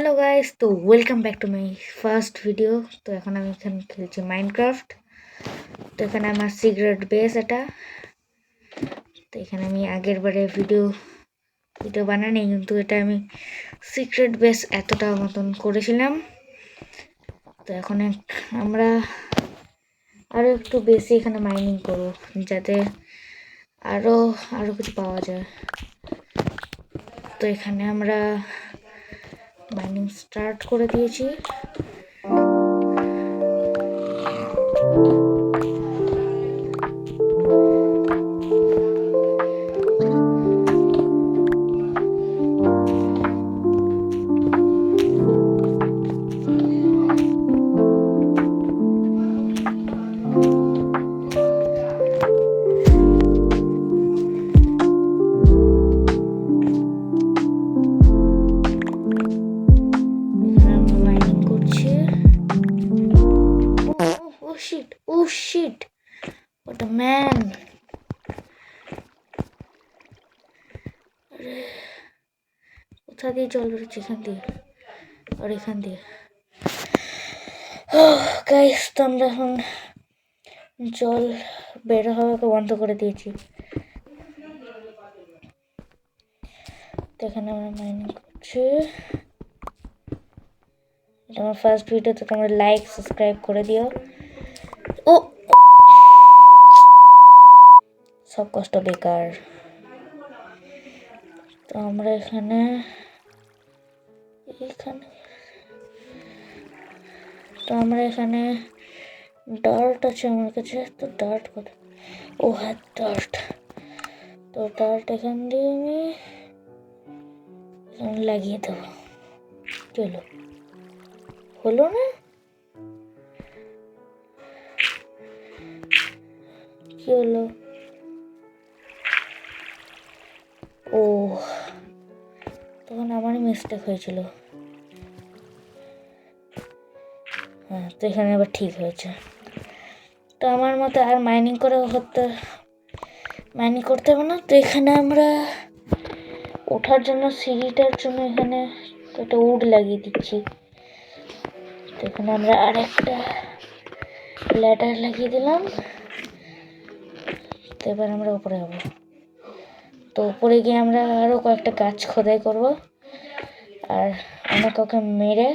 Hello guys, তো welcome back to my first video. তো এখন আমি এখানে খেলছি মাইনক্রাফট। তো এখানে আমার সিক্রেট বেস এটা। তো এখানে আমি আগের বারে ভিডিও বানাইনি, কিন্তু এটা আমি সিক্রেট বেস এতটা মতন করেছিলাম। তো এখন আমরা আরও একটু বেশি এখানে মাইনিং করবো, যাতে আরও আরও কিছু পাওয়া যায়। তো এখানে আমরা মাইনিং স্টার্ট করে দিয়েছি। Oh shit! What a man! কোথা দিয়ে জল বেরোচ্ছে? এখান দিয়ে আর এখান দিয়ে। গাইস, তো আমরা এখন জল বের হওয়াকে বন্ধ করে দিয়েছি। তো এখানে আমরা মাইনিং করছি। এটা আমার ফার্স্ট ভিডিও, তো তোমরা লাইক সাবস্ক্রাইব করে দিও। ও, সব কষ্ট বেকার। তো আমরা এখানে ডার্ট আছে আমার কাছে। তো ডার্ট কত? ও হ্যাঁ, ডার্ট। তো ডার্ট এখান দিয়ে আমি লাগিয়ে দেবো। চলো, হলো না? কি হলো? ও, তখন আমারই মিস্টেক হয়েছিল। হ্যাঁ, তো এখানে আবার ঠিক হয়েছে। তো আমার মতো আর মাইনিং করতে হবে না। তো এখানে আমরা ওঠার জন্য, সিঁড়িটার জন্য এখানে একটা উড লাগিয়ে দিচ্ছি। তো এখানে আমরা আরেকটা ল্যাডার লাগিয়ে দিলাম। তো এবার আমরা উপরে যাবো। তো উপরে গিয়ে আমরা আরও কয়েকটা গাছ খোদাই করব, আর আমরা কাউকে মেরে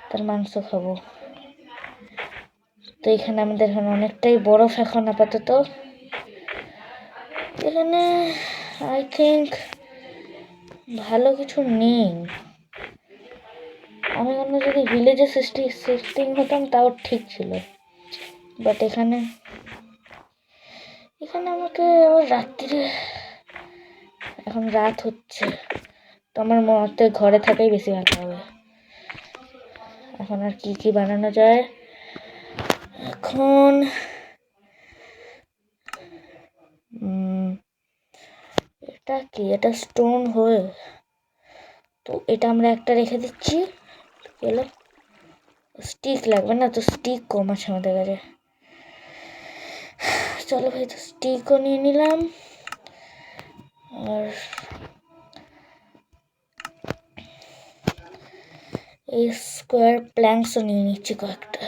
তার মাংস খাবো। তো এখানে আমাদের এখানে অনেকটাই বরফ এখন আপাতত। এখানে আই থিঙ্ক ভালো কিছু নেই। আমি যদি ভিলেজে সিস্টিং হতাম তাও ঠিক ছিল, বাট এখানে আমাকে আবার রাত্রিরে, এখন রাত হচ্ছে, তো আমার মতে ঘরে থাকাই বেশি ভালো হবে। এখন আর কি বানানো যায়? এখন এটা কি? এটা স্টোন হয়ে, তো এটা আমরা একটা রেখে দিচ্ছি। এলো, স্টিক লাগবে না, তো স্টিক কম আছে আমাদের কাছে। চলো ভাই, তো স্টিকও নিয়ে নিলাম, আর এই স্কোয়ার প্ল্যাঙ্কসও নিয়ে নিচ্ছি কয়েকটা।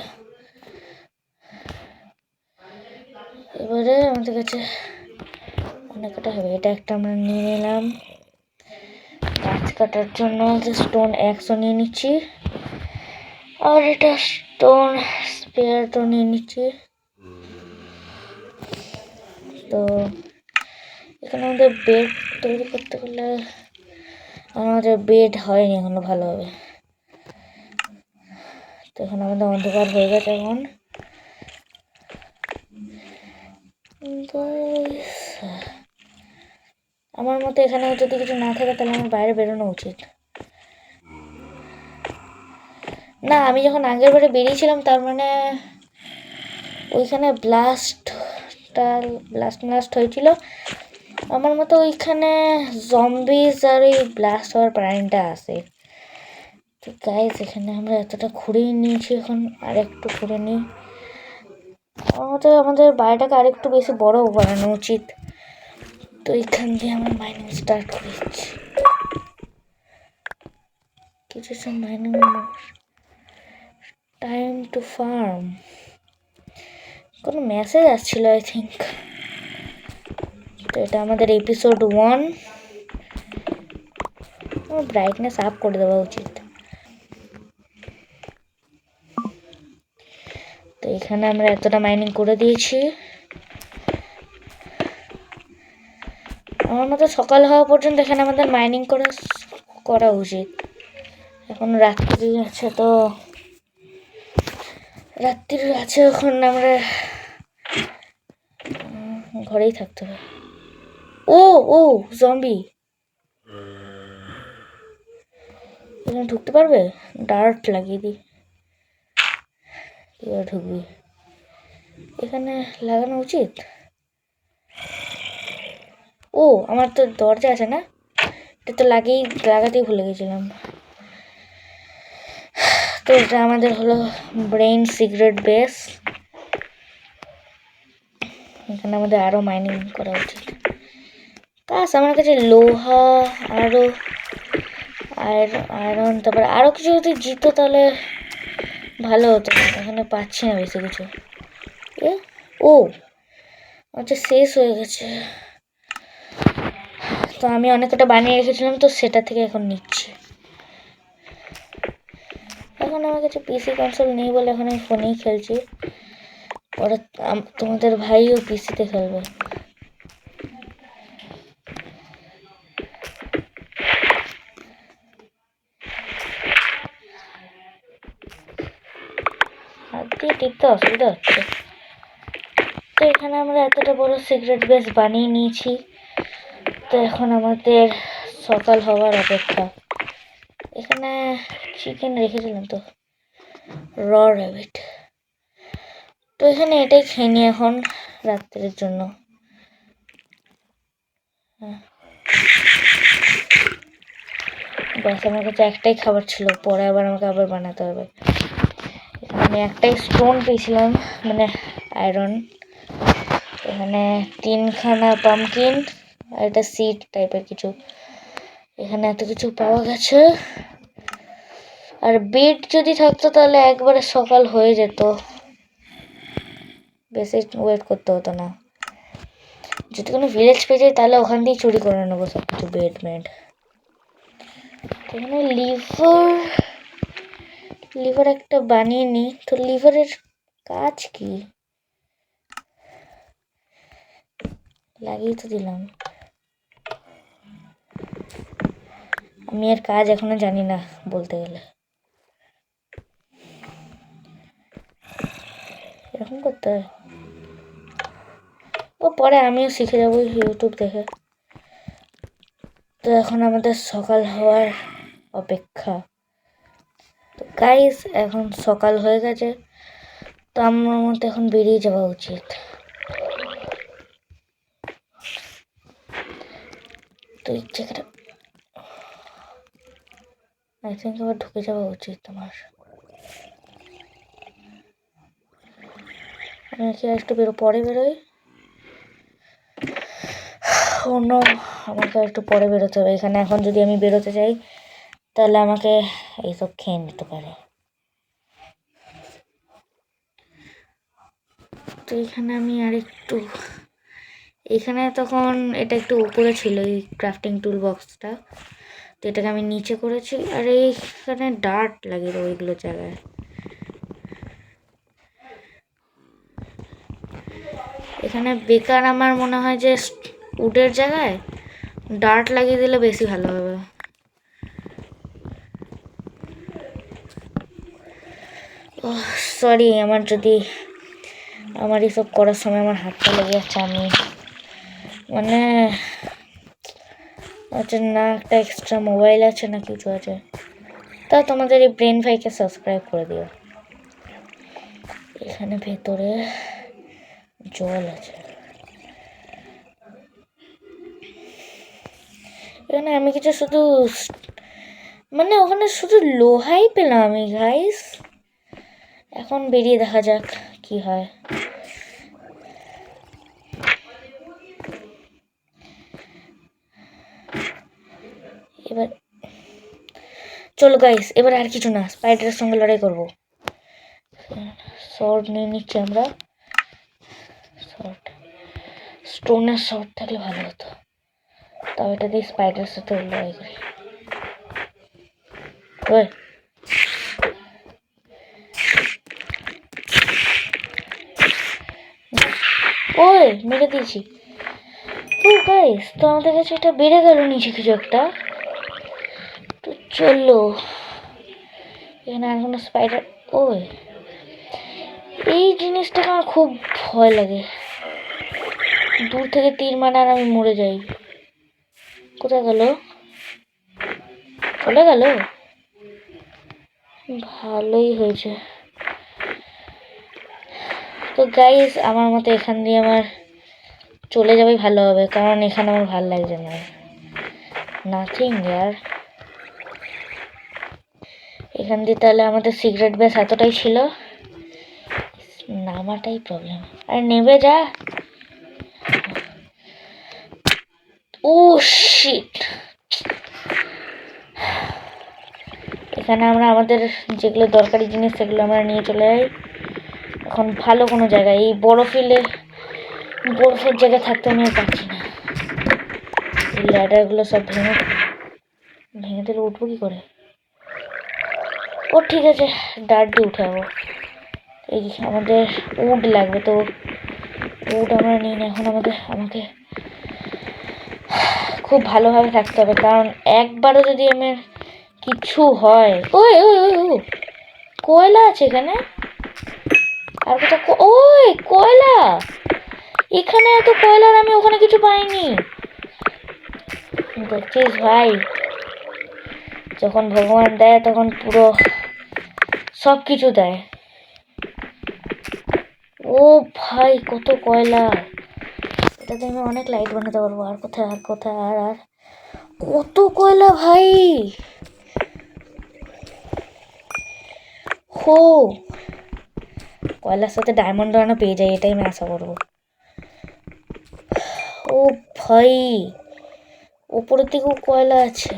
এবারে আমাদের কাছে অনেকটা হবে। এটা একটা আমরা নিয়ে নিলাম। গাছ কাটার জন্য স্টোন অ্যাক্সও নিয়ে নিচ্ছি, আর এটা স্টোন স্পেয়ারটাও নিয়ে নিচ্ছি। তো এখানে আমাদের বেড তৈরি করতে গেলে, আমাদের বেড হয়নি এখনো ভালোভাবে। তো এখানে আমাদের অন্ধকার হয়ে গেছে এখন। আমার মতে এখানে যদি কিছু না থাকে তাহলে আমার বাইরে বেরোনো উচিত না। আমি যখন আগের বারে বেরিয়েছিলাম, তার মানে ওইখানে ব্লাস্ট হয়েছিল আমার মতো। ওইখানে জম্বিজ আর ওই ব্লাস্ট হওয়ার প্রাণীটা আছে। তো গাইস, এখানে আমরা এতটা ঘুরেই নিয়েছি, এখন আর একটু ঘুরে নিই। আমাদের বাড়িটাকে আরেকটু বেশি বড় বানানো উচিত। তো এখান দিয়ে আমরা মাইনিং স্টার্ট করে দিচ্ছি। কিছু মাইনিং টাইম টু ফার্ম, কোনো মেসেজ আসছিল আই থিঙ্ক। তো এটা আমাদের এপিসোড 1। ব্রাইটনেস আপ করে দেওয়া উচিত। তো এখানে আমরা এতটা মাইনিং করে দিয়েছি। আমার মতো সকাল হওয়া পর্যন্ত এখানে আমাদের মাইনিং করা উচিত। এখন রাত্রি আছে, তো রাত্রির আছে, এখন আমরা ঘরেই থাকতে হবে। ও ও জম্বি এখানে ঢুকতে পারবে? ডার্ট লাগিয়ে দিই। এবার ঢুকবি, এখানে লাগানো উচিত। ও আমার তো দরজা আছে না, এটা তো লাগাতেই ভুলে গেছিলাম। তো এটা আমাদের হলো ব্রেইন সিক্রেট বেস। এখানে আমাদের আরো মাইনিং করা উচিত। কাজ আমার কাছে লোহা আরো আয়রন, তারপরে আরো কিছু যদি জিতো তাহলে ভালো হতো। এখানে পাচ্ছি না বেশি কিছু। ও আচ্ছা, শেষ হয়ে গেছে। তো আমি অনেকটা বানিয়ে রেখেছিলাম, তো সেটা থেকে এখন নিচ্ছি। এখন আমার কাছে পিসি কনসোল নেই বলে এখন আমি ফোনেই খেলছি। পরে তোমাদের ভাইও পিসিতে খেলবে। হাত দিয়ে টিপতে অসুবিধা হচ্ছে। তো এখানে আমরা এতটা বড় সিক্রেট বেস বানিয়ে নিয়েছি। তো এখন আমাদের সকাল হওয়ার অপেক্ষা। এখানে চিকেন রেখেছিলাম তো, র র্যাবিট। তো এখানে এটাই খেয়ে নিই এখন রাত্রের জন্য। ব্যাস, আমার কাছে একটাই খাবার ছিল, পরে আবার আমাকে আবার বানাতে হবে। আমি একটাই স্টোন পেয়েছিলাম, মানে আয়রন। এখানে 3খানা পামকিন আর একটা সিড টাইপের কিছু। এখানে এত কিছু পাওয়া গেছে। আর বিট যদি থাকতো তাহলে একবারে সকাল হয়ে যেত, বেশি ওয়েট করতে হতো না। যদি কোনো ভিলেজ পেয়ে যাই তাহলে ওখান দিয়ে চুরি করে নেবো সব কিছু, বেড মেড। এখানে লিভার একটা বানিয়ে নিই। তো লিভারের কাজ কি? লাগিয়ে তো দিলাম। আমি এর কাজ এখনো জানি না বলতে গেলে। এরকম করতে হয়। ও পরে আমিও শিখে যাবো ইউটিউব দেখে। তো এখন আমাদের সকাল হওয়ার অপেক্ষা। তো গাইস এখন সকাল হয়ে গেছে, তো আমার মতো এখন বেরিয়ে যাওয়া উচিত। তো ইচ্ছে করে আই থিঙ্ক আবার ঢুকে যাওয়া উচিত তোমার। আমি কি একটু পরে বেরোই? অন্য আমাকে একটু পরে বেরোতে হবে। এখানে এখন যদি আমি বেরোতে চাই তাহলে আমাকে এইসব খেয়ে নিতে পারে। তো এখানে আমি আরেকটু, এখানে তখন এটা একটু উপরে ছিল এই ক্রাফটিং টুল বক্সটা, তো এটাকে আমি নিচে করেছি। আর এইখানে ডার্ট লাগিয়ে দেবো ওইগুলো জায়গায়। এখানে বেকার আমার মনে হয় যে উডের জায়গায় ডার্ট লাগিয়ে দিলে বেশি ভালো হবে। সরি, আমার এসব করার সময় আমার হাতটা লেগে যাচ্ছে। আমি মানে আচ্ছা না, একটা এক্সট্রা মোবাইল আছে না কিছু আছে, তা তোমাদের এই ব্রেন ভাইকে সাবস্ক্রাইব করে দিও। এখানে ভেতরে জল আছে। এখানে আমি কিছু শুধু মানে ওখানে শুধু লোহাই পেলাম আমি গাইস। এখন বেরিয়ে দেখা যাক কি হয়। এবার চলো গাইস, এবার আর কিছু না, স্পাইডারের সঙ্গে লড়াই করবো। শর্ট নিয়ে নিচ্ছি আমরা। শর্ট, স্টোনের শর্ট থাকলে ভালো হতো। তাও এটা দিয়ে স্পাইডারের সাথে লড়াই করি। ওই ওই মেরে দিয়েছি। ও গাইস, তো আমাদের কাছে এটা বেড়ে গেল নিচে কিছু একটা। তো চলো, এখানে আর কোনো স্পাইডার। ওই এই জিনিসটাকে আমার খুব ভয় লাগে, দূর থেকে তীর মানে আর আমি মরে যাই। কোথায় গেল? চলে গেল, ভালোই হয়েছে। তো গাইস, আমার মতে এখান দিয়ে আমার চলে যাবে ভালো হবে, কারণ এখানে আমার ভালো লাগছে না। নাথিং ইয়ার। এখান দিয়ে তাহলে আমাদের সিগারেট বেস এতটাই ছিল, নামাটাই প্রবলেম। আর নেবে যা। ও শিট, এখানে আমরা আমাদের যেগুলো দরকারি জিনিস সেগুলো আমরা নিয়ে চলে যাই। এখন ভালো কোনো জায়গায়, এই বরফের জায়গায় থাকতে আমি আর পারছি না। এই ল্যাডারগুলো সব ভেঙে দিলে উঠবো কি করে? ও ঠিক আছে, ডার্ট দিয়ে উঠে যাবো। এই আমাদের উড লাগবে, তো উড আমরা নিই না এখন। আমাকে খুব ভালোভাবে থাকতে হবে, কারণ একবারও যদি আমার কিছু হয়। ওই ওই ওই ও কয়লা আছে এখানে। আর কোথাও ওই কয়লা, এখানে এত কয়লার আমি ওখানে কিছু পাইনি। দেখছিস ভাই, যখন ভগবান দেয় তখন পুরো সব কিছু দেয়। ও ভাই, কত কয়লা! এটাতে আমি অনেক লাইট বানাতে পারবো। আর কোথায় আর কোথায় আর আর কত কয়লা ভাই! হো, কয়লার সাথে ডায়মন্ড বানানো পেয়ে যাই, এটাই আমি আশা করবো। ও ভাই, উপরের দিকেও কয়লা আছে।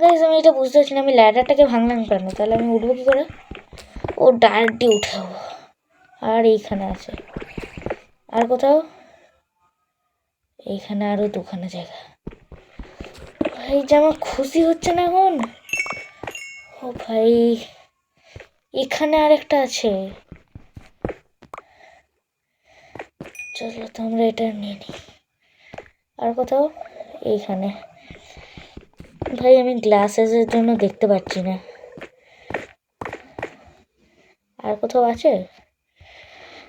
গাইস, আমি এটা বুঝতে পারছি না, আমি ল্যাডারটাকে ভাঙলাম কেন? তাহলে আমি উঠবো কি করে? ও ডাইরেক্ট দিয়ে উঠে যাবো। আর এইখানে আছে, আর কোথাও? এইখানে আরো দুখানা জায়গা। ভাই, যে আমার খুশি হচ্ছে না এখন। ও ভাই, এখানে আরেকটা আছে। চলো তো আমরা এটা নিয়ে নিই। আর কোথাও? এইখানে। ভাই, আমি গ্লাসেসের জন্য দেখতে পাচ্ছি না। আর কোথাও আছে?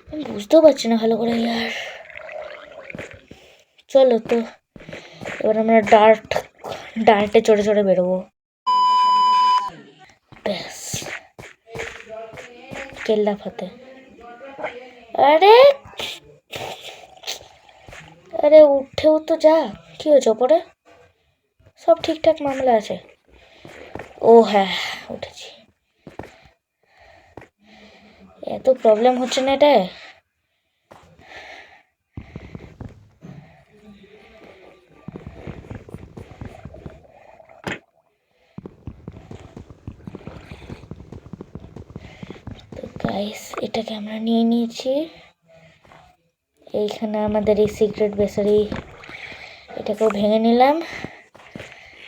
আমি বুঝতেও পারছি না ভালো করে ইয়ার। চলো তো, এবার আমরা ডার্টে চড়ে চড়ে বেরোবো। ব্যাস, কেল্লা ফাতে। আরে আরে, উঠেও তো যা। কি হয়েছে ওপরে? সব ঠিকঠাক মামলা আছে। ও হ্যাঁ, উঠেছি। এত প্রবলেম হচ্ছে না এটা। তো গাইস, এটাকে আমরা নিয়ে নিয়েছি। এইখানে আমাদের এই সিক্রেট বেসারি, এটাকেও ভেঙে নিলাম।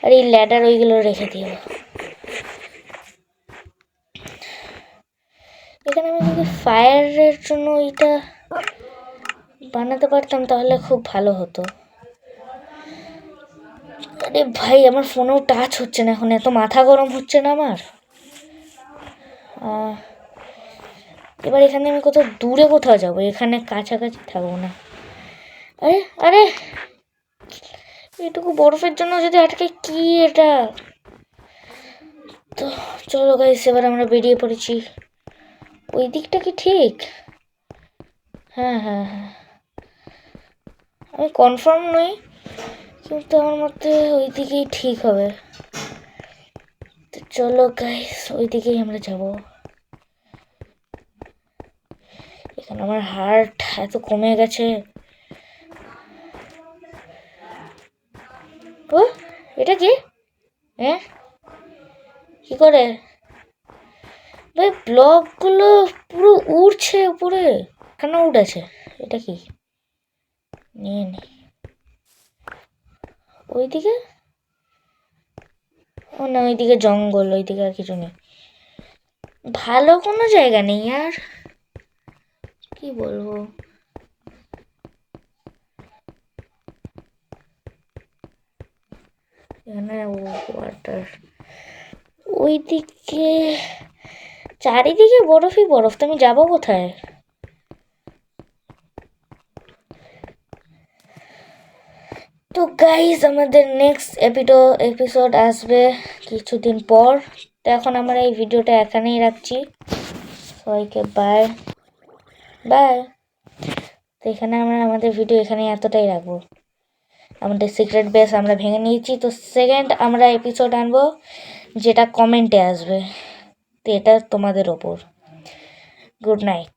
আর এই ল্যাডার ওইগুলো রেখে দিও। এখানে আমি যদি ফায়ারের জন্য ওইটা বানাতে পারতাম তাহলে খুব ভালো হতো। আরে ভাই, আমার ফোনেও টাচ হচ্ছে না এখন, এত মাথা গরম হচ্ছে না আমার। এবার এখানে আমি কোথাও দূরে কোথাও যাবো, এখানে কাছাকাছি থাকবো না। আরে আরে, এটুকু বরফের জন্য যদি আটকে, কি এটা? তো চলো গাইস, এবার আমরা বেরিয়ে পড়েছি। ওই দিকটা কি ঠিক? হ্যাঁ হ্যাঁ হ্যাঁ, আমি কনফার্ম নই, কিন্তু আমার মতে ওই দিকেই ঠিক হবে। তো চলো গাইস, ওই দিকেই আমরা যাব। এখানে আমার হার্ট এত কমে গেছে। ও এটা কি? হ্যাঁ, কি করে ভাই ব্লকগুলো পুরো উড়ছে উপরে? কেন উঠেছে? এটা কি? নিয়ে নি ওইদিকে। ও না, ওইদিকে জঙ্গল, ওইদিকে আর কিছু নেই। ভালো কোনো জায়গা নেই আর, কি বলবো। এখানে ওয়াটার, ওইদিকে চারিদিকে বরফই বরফ, তো আমি যাবো কোথায়? তো গাইস, আমাদের নেক্সট এপিসোড আসবে কিছুদিন পর। তো এখন আমরা এই ভিডিওটা এখানেই রাখছি। সবাইকে বাই বাই। তো এখানে আমরা আমাদের ভিডিও এখানে এতটাই রাখবো। আমাদের সিক্রেট বেস আমরা ভেঙে নিয়েছি। তো সেকেন্ড আমরা এপিসোড আনবো যেটা কমেন্টে আসবে। তো এটা তোমাদের ওপর। Good night.